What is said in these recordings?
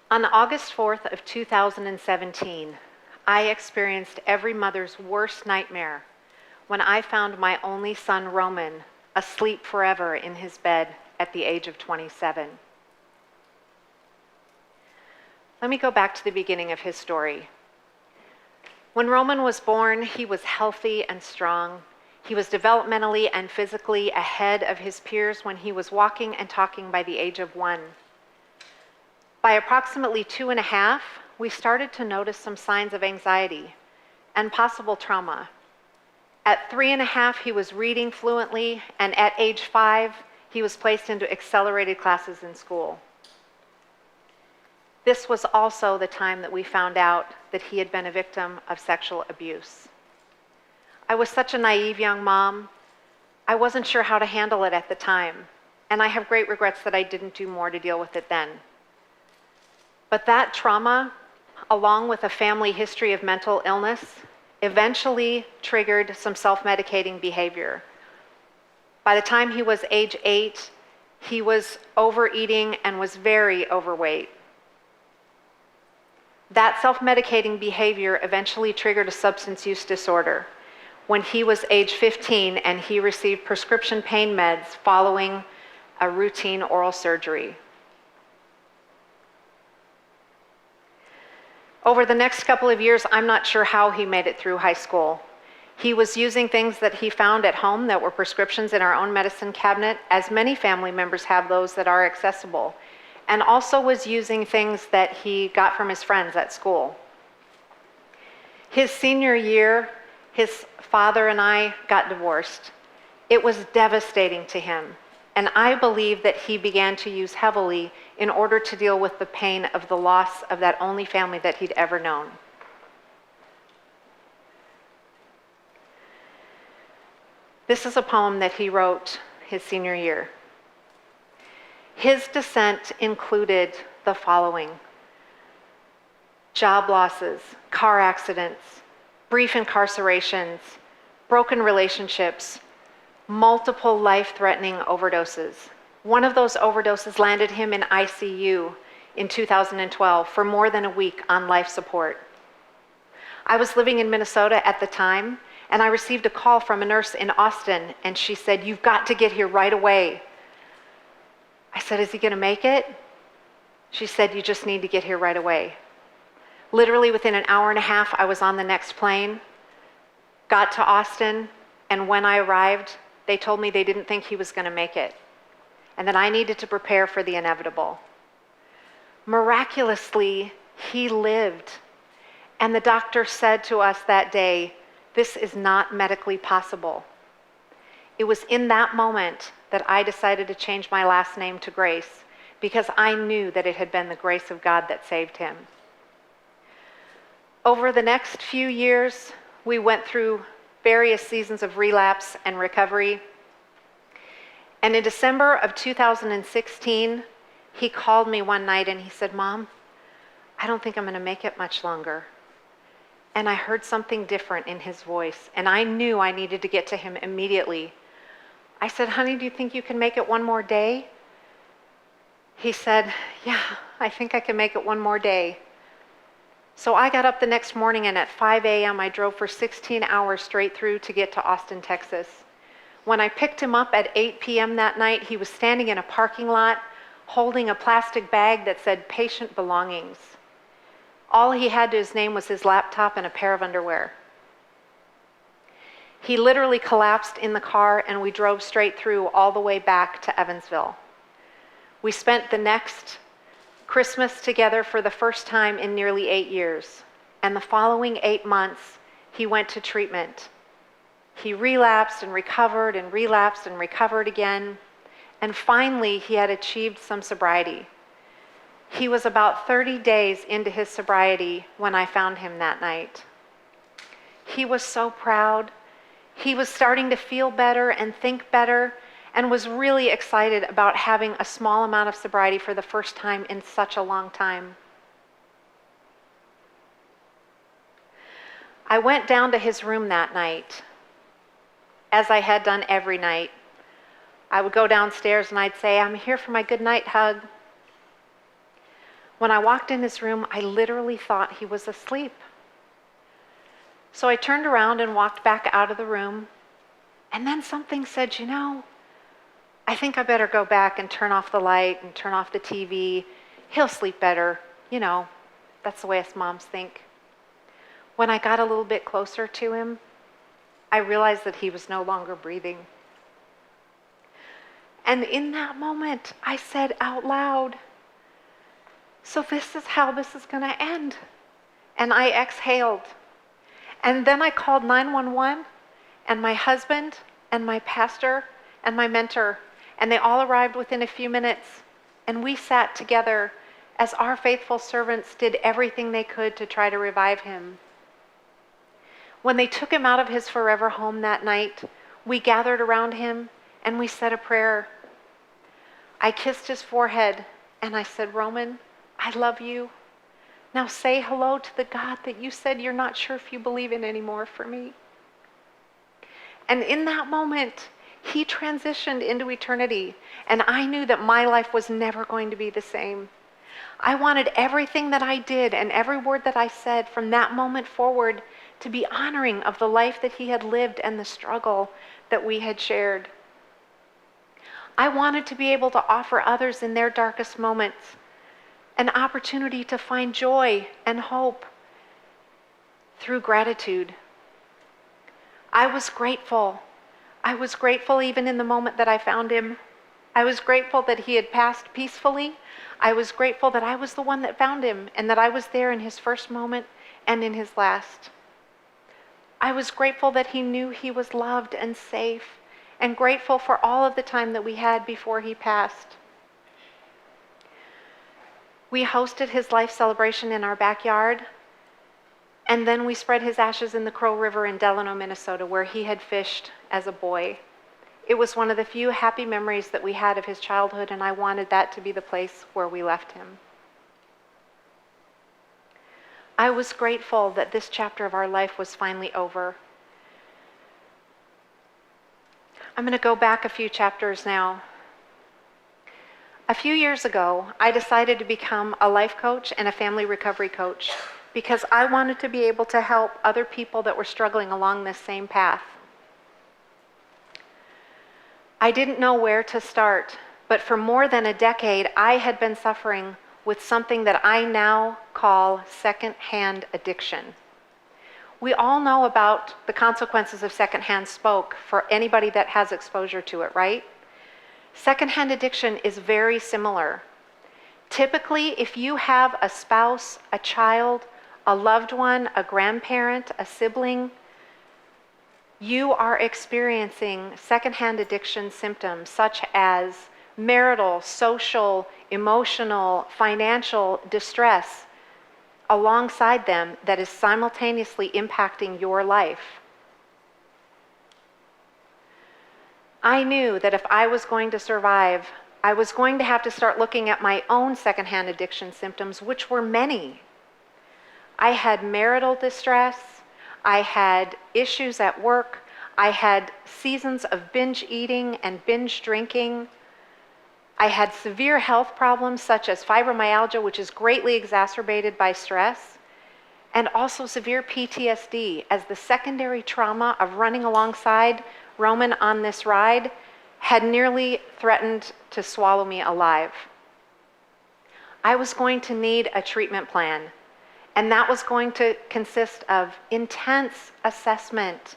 On August 4th of 2017, I experienced every mother's worst nightmare when I found my only son, Roman, asleep forever in his bed at the age of 27. Let me go back to the beginning of his story. When Roman was born, he was healthy and strong. He was developmentally and physically ahead of his peers when he was walking and talking by the age of 1. By approximately 2.5, we started to notice some signs of anxiety and possible trauma. At 3.5, he was reading fluently, and at age 5, he was placed into accelerated classes in school. This was also the time that we found out that he had been a victim of sexual abuse. I was such a naive young mom. I wasn't sure how to handle it at the time, and I have great regrets that I didn't do more to deal with it then. But that trauma, along with a family history of mental illness, eventually triggered some self-medicating behavior. By the time he was age 8, he was overeating and was very overweight. That self-medicating behavior eventually triggered a substance use disorder when he was age 15 and he received prescription pain meds following a routine oral surgery. Over the next couple of years, I'm not sure how he made it through high school. He was using things that he found at home that were prescriptions in our own medicine cabinet, as many family members have those that are accessible, and also was using things that he got from his friends at school. His senior year, his father and I got divorced. It was devastating to him, and I believe that he began to use heavily in order to deal with the pain of the loss of that only family that he'd ever known. This is a poem that he wrote his senior year. His descent included the following: job losses, car accidents, brief incarcerations, broken relationships, multiple life-threatening overdoses. One of those overdoses landed him in ICU in 2012 for more than a week on life support. I was living in Minnesota at the time, and I received a call from a nurse in Austin, and she said, "You've got to get here right away." I said, "Is he gonna make it?" She said, "You just need to get here right away." Literally within an hour and a half, I was on the next plane, got to Austin, and when I arrived, they told me they didn't think he was gonna make it, and that I needed to prepare for the inevitable. Miraculously, he lived, and the doctor said to us that day, "This is not medically possible." It was in that moment that I decided to change my last name to Grace, because I knew that it had been the grace of God that saved him. Over the next few years, we went through various seasons of relapse and recovery. And in December of 2016, he called me one night and he said, "Mom, I don't think I'm gonna make it much longer." And I heard something different in his voice, and I knew I needed to get to him immediately. I said, "Honey, do you think you can make it one more day?" He said, "Yeah, I think I can make it one more day." So I got up the next morning, and at 5 a.m. I drove for 16 hours straight through to get to Austin, Texas. When I picked him up at 8 p.m. that night, he was standing in a parking lot holding a plastic bag that said patient belongings. All he had to his name was his laptop and a pair of underwear. He literally collapsed in the car, and we drove straight through all the way back to Evansville. We spent the next Christmas together for the first time in nearly 8 years, and the following 8 months, he went to treatment. He relapsed and relapsed and recovered again, and finally he had achieved some sobriety. He was about 30 days into his sobriety when I found him that night. He was so proud. He was starting to feel better and think better, and was really excited about having a small amount of sobriety for the first time in such a long time. I went down to his room that night, as I had done every night. I would go downstairs and I'd say, "I'm here for my good night hug." When I walked in his room, I literally thought he was asleep. So I turned around and walked back out of the room, and then something said, I think I better go back and turn off the light and turn off the TV. He'll sleep better. That's the way us moms think. When I got a little bit closer to him, I realized that he was no longer breathing. And in that moment, I said out loud, so this is how this is going to end. And I exhaled. And then I called 911, and my husband and my pastor and my mentor, and they all arrived within a few minutes. And we sat together as our faithful servants did everything they could to try to revive him. When they took him out of his forever home that night, we gathered around him and we said a prayer. I kissed his forehead and I said, Roman, I love you. Now say hello to the God that you said you're not sure if you believe in anymore for me. And in that moment, he transitioned into eternity, and I knew that my life was never going to be the same. I wanted everything that I did and every word that I said from that moment forward to be honoring of the life that he had lived and the struggle that we had shared. I wanted to be able to offer others in their darkest moments an opportunity to find joy and hope through gratitude. I was grateful. I was grateful even in the moment that I found him. I was grateful that he had passed peacefully. I was grateful that I was the one that found him and that I was there in his first moment and in his last. I was grateful that he knew he was loved and safe, and grateful for all of the time that we had before he passed. We hosted his life celebration in our backyard, and then we spread his ashes in the Crow River in Delano, Minnesota, where he had fished as a boy. It was one of the few happy memories that we had of his childhood, and I wanted that to be the place where we left him. I was grateful that this chapter of our life was finally over. I'm going to go back a few chapters now. A few years ago, I decided to become a life coach and a family recovery coach because I wanted to be able to help other people that were struggling along this same path. I didn't know where to start, but for more than a decade, I had been suffering with something that I now call secondhand addiction. We all know about the consequences of secondhand smoke for anybody that has exposure to it, right? Secondhand addiction is very similar. Typically, if you have a spouse, a child, a loved one, a grandparent, a sibling, you are experiencing secondhand addiction symptoms such as marital, social, emotional, financial distress alongside them that is simultaneously impacting your life. I knew that if I was going to survive, I was going to have to start looking at my own secondhand addiction symptoms, which were many. I had marital distress, I had issues at work, I had seasons of binge eating and binge drinking. I had severe health problems such as fibromyalgia, which is greatly exacerbated by stress, and also severe PTSD as the secondary trauma of running alongside Roman on this ride had nearly threatened to swallow me alive. I was going to need a treatment plan, and that was going to consist of intense assessment,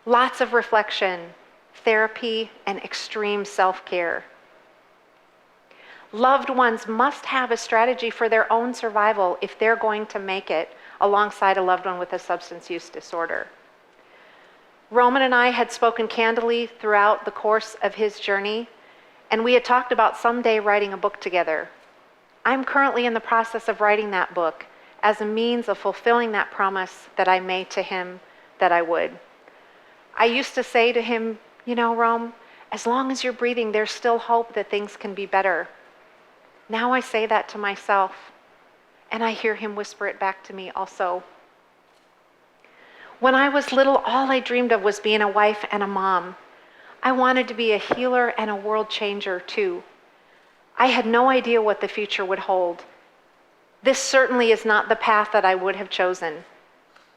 lots of reflection, therapy, and extreme self-care. Loved ones must have a strategy for their own survival if they're going to make it alongside a loved one with a substance use disorder. Roman and I had spoken candidly throughout the course of his journey, and we had talked about someday writing a book together. I'm currently in the process of writing that book as a means of fulfilling that promise that I made to him that I would. I used to say to him, Rome, as long as you're breathing, there's still hope that things can be better. Now I say that to myself, and I hear him whisper it back to me also. When I was little, all I dreamed of was being a wife and a mom. I wanted to be a healer and a world changer too. I had no idea what the future would hold, This certainly is not the path that I would have chosen,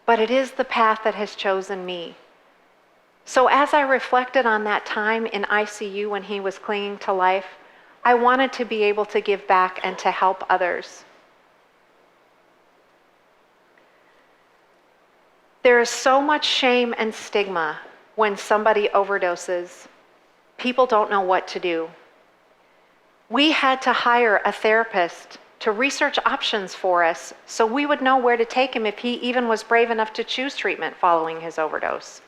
but it is the path that has chosen me. So as I reflected on that time in ICU when he was clinging to life, I wanted to be able to give back and to help others. There is so much shame and stigma when somebody overdoses. People don't know what to do. We had to hire a therapist to research options for us so we would know where to take him if he even was brave enough to choose treatment following his overdose.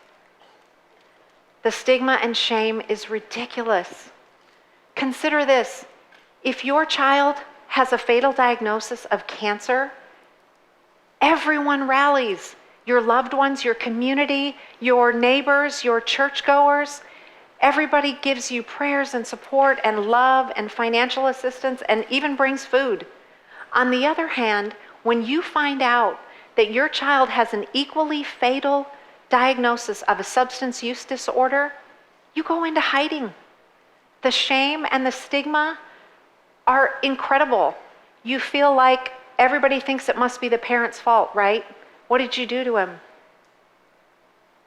The stigma and shame is ridiculous. Consider this. If your child has a fatal diagnosis of cancer, everyone rallies. Your loved ones, your community, your neighbors, your churchgoers. Everybody gives you prayers and support and love and financial assistance and even brings food. On the other hand, when you find out that your child has an equally fatal diagnosis of a substance use disorder, you go into hiding. The shame and the stigma are incredible. You feel like everybody thinks it must be the parent's fault, right? What did you do to him?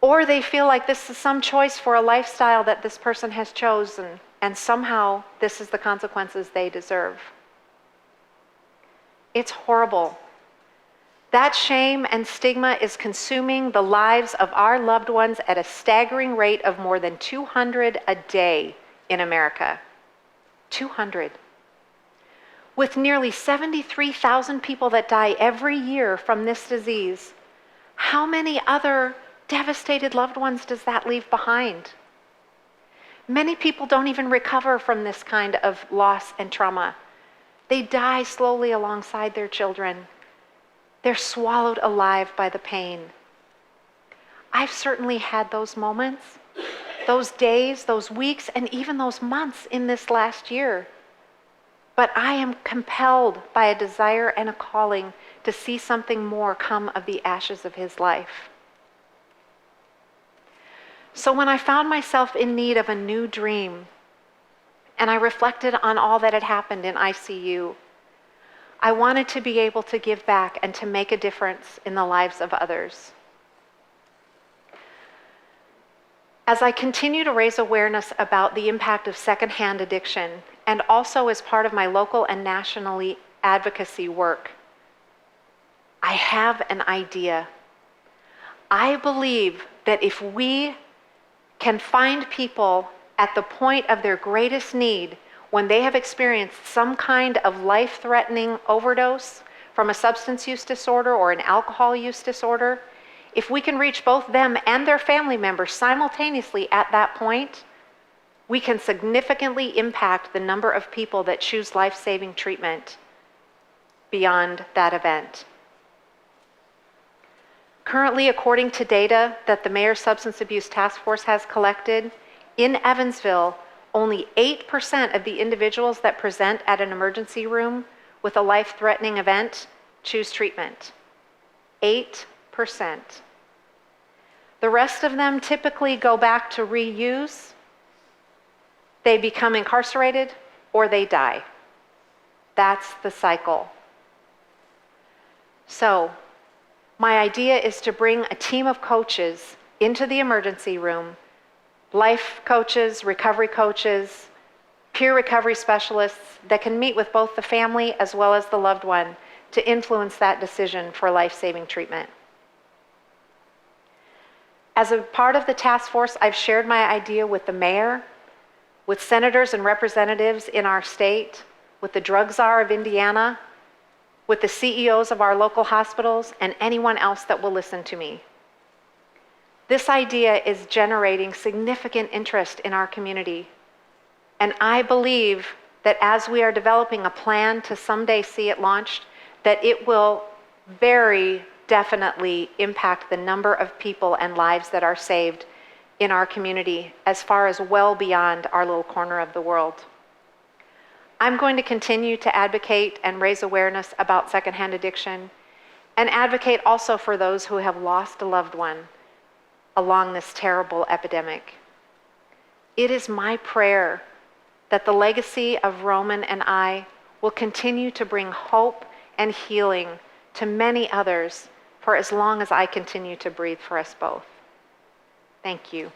Or they feel like this is some choice for a lifestyle that this person has chosen, and somehow this is the consequences they deserve. It's horrible. That shame and stigma is consuming the lives of our loved ones at a staggering rate of more than 200 a day in America. 200. With nearly 73,000 people that die every year from this disease, how many other devastated loved ones does that leave behind? Many people don't even recover from this kind of loss and trauma. They die slowly alongside their children. They're swallowed alive by the pain. I've certainly had those moments, those days, those weeks, and even those months in this last year. But I am compelled by a desire and a calling to see something more come of the ashes of his life. So when I found myself in need of a new dream, and I reflected on all that had happened in ICU, I wanted to be able to give back and to make a difference in the lives of others. As I continue to raise awareness about the impact of secondhand addiction, and also as part of my local and national advocacy work, I have an idea. I believe that if we can find people at the point of their greatest need, when they have experienced some kind of life-threatening overdose from a substance use disorder or an alcohol use disorder, if we can reach both them and their family members simultaneously at that point, we can significantly impact the number of people that choose life-saving treatment beyond that event. Currently, according to data that the Mayor's Substance Abuse Task Force has collected, in Evansville, only 8% of the individuals that present at an emergency room with a life-threatening event choose treatment. 8%. The rest of them typically go back to reuse, they become incarcerated, or they die. That's the cycle. So, my idea is to bring a team of coaches into the emergency room, life coaches, recovery coaches, peer recovery specialists that can meet with both the family as well as the loved one to influence that decision for life-saving treatment. As a part of the task force, I've shared my idea with the mayor, with senators and representatives in our state, with the drug czar of Indiana, with the CEOs of our local hospitals, and anyone else that will listen to me. This idea is generating significant interest in our community. And I believe that as we are developing a plan to someday see it launched, that it will very definitely impact the number of people and lives that are saved in our community as far as well beyond our little corner of the world. I'm going to continue to advocate and raise awareness about secondhand addiction and advocate also for those who have lost a loved one along this terrible epidemic. It is my prayer that the legacy of Roman and I will continue to bring hope and healing to many others for as long as I continue to breathe for us both. Thank you.